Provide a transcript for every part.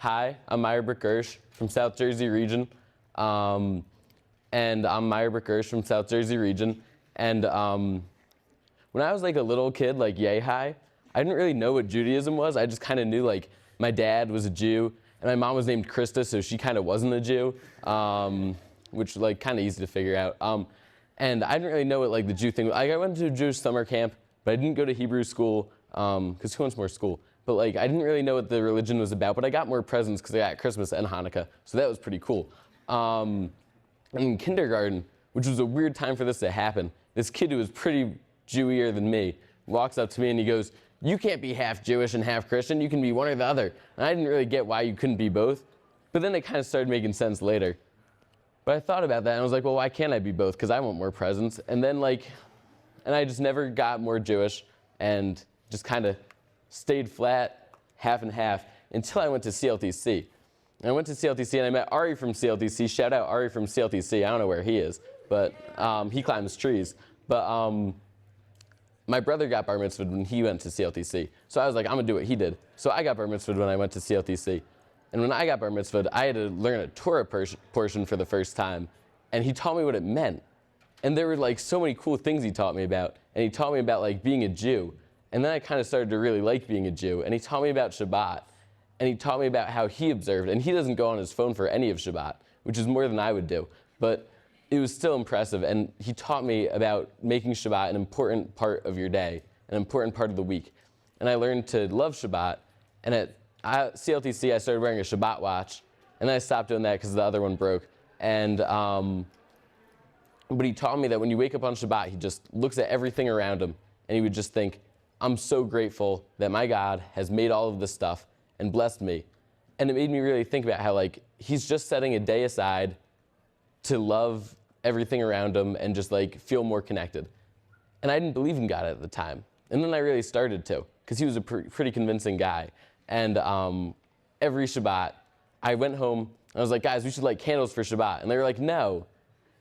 Hi, I'm Myer Gersh from South Jersey region, and I'm Myer Gersh from South Jersey region, and when I was like a little kid, like yay high, I didn't really know what Judaism was. I just kind of knew like my dad was a Jew, and my mom was named Krista, so she kind of wasn't a Jew, which like kind of easy to figure out. And I didn't really know what like the Jew thing was. Like, I went to a Jewish summer camp, but I didn't go to Hebrew school, because who wants more school? But like, I didn't really know what the religion was about, but I got more presents because I got Christmas and Hanukkah, so that was pretty cool. In kindergarten, which was a weird time for this to happen, this kid who was pretty Jewier than me walks up to me and he goes, "You can't be half Jewish and half Christian, you can be one or the other." And I didn't really get why you couldn't be both, but then it kind of started making sense later. But I thought about that and I was like, well, why can't I be both? Because I want more presents. And then and I just never got more Jewish and just kind of stayed flat, half and half, until I went to CLTC. And I went to CLTC and I met Ari from CLTC. Shout out Ari from CLTC. I don't know where he is, but he climbs trees. But my brother got bar mitzvahed when he went to CLTC. So I was like, I'm gonna do what he did. So I got bar mitzvahed when I went to CLTC. And when I got bar mitzvahed, I had to learn a Torah portion for the first time. And he taught me what it meant. And there were like so many cool things he taught me about. And he taught me about like being a Jew. And then I kind of started to really like being a Jew. And he taught me about Shabbat. And he taught me about how he observed. And he doesn't go on his phone for any of Shabbat, which is more than I would do. But it was still impressive. And he taught me about making Shabbat an important part of your day, an important part of the week. And I learned to love Shabbat. And at CLTC, I started wearing a Shabbat watch. And then I stopped doing that because the other one broke. And but he taught me that when you wake up on Shabbat, he just looks at everything around him. And he would just think, I'm so grateful that my God has made all of this stuff and blessed me. And it made me really think about how like he's just setting a day aside to love everything around him and just like feel more connected. And I didn't believe in God at the time. And then I really started to, because he was a pretty convincing guy. And every Shabbat, I went home and I was like, guys, we should light candles for Shabbat. And they were like, no.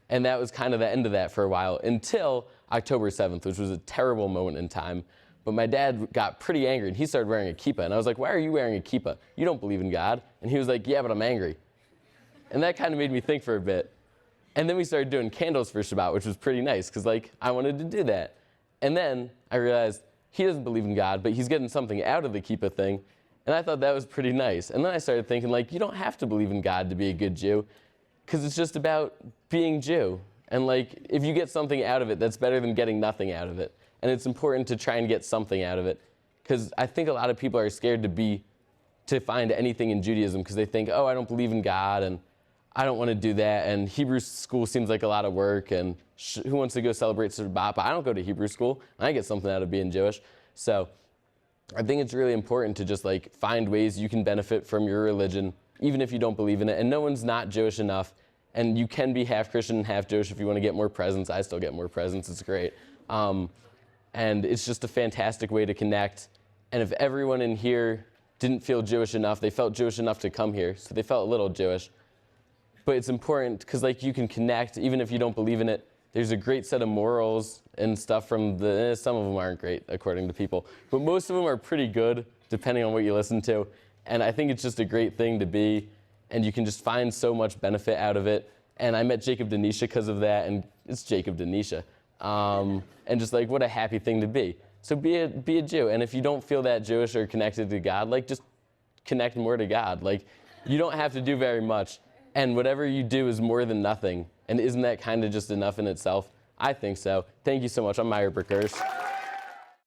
And that was kind of the end of that for a while until October 7th, which was a terrible moment in time. But my dad got pretty angry and he started wearing a kippah. And I was like, why are you wearing a kippah? You don't believe in God. And he was like, yeah, but I'm angry. And that kind of made me think for a bit. And then we started doing candles for Shabbat, which was pretty nice because like I wanted to do that. And then I realized he doesn't believe in God, but he's getting something out of the kippah thing. And I thought that was pretty nice. And then I started thinking like, you don't have to believe in God to be a good Jew because it's just about being Jew. And like, if you get something out of it, that's better than getting nothing out of it. And it's important to try and get something out of it. Because I think a lot of people are scared to find anything in Judaism because they think, oh, I don't believe in God and I don't want to do that. And Hebrew school seems like a lot of work and who wants to go celebrate Shabbat? But I don't go to Hebrew school. I get something out of being Jewish. So I think it's really important to just like find ways you can benefit from your religion, even if you don't believe in it. And no one's not Jewish enough. And you can be half Christian and half Jewish if you want to get more presents. I still get more presents. It's great. And it's just a fantastic way to connect. And if everyone in here didn't feel Jewish enough, they felt Jewish enough to come here, so they felt a little Jewish. But it's important because like you can connect even if you don't believe in it. There's a great set of morals and stuff from some of them aren't great according to people, but most of them are pretty good depending on what you listen to. And I think it's just a great thing to be, and you can just find so much benefit out of it. And I met Jacob Denisha because of that, and it's Jacob Denisha. And just like what a happy thing to be. So be a Jew, and if you don't feel that Jewish or connected to God, like just connect more to God. Like you don't have to do very much, and whatever you do is more than nothing. And isn't that kind of just enough in itself? I think so. Thank you so much. I'm Myer Gersh.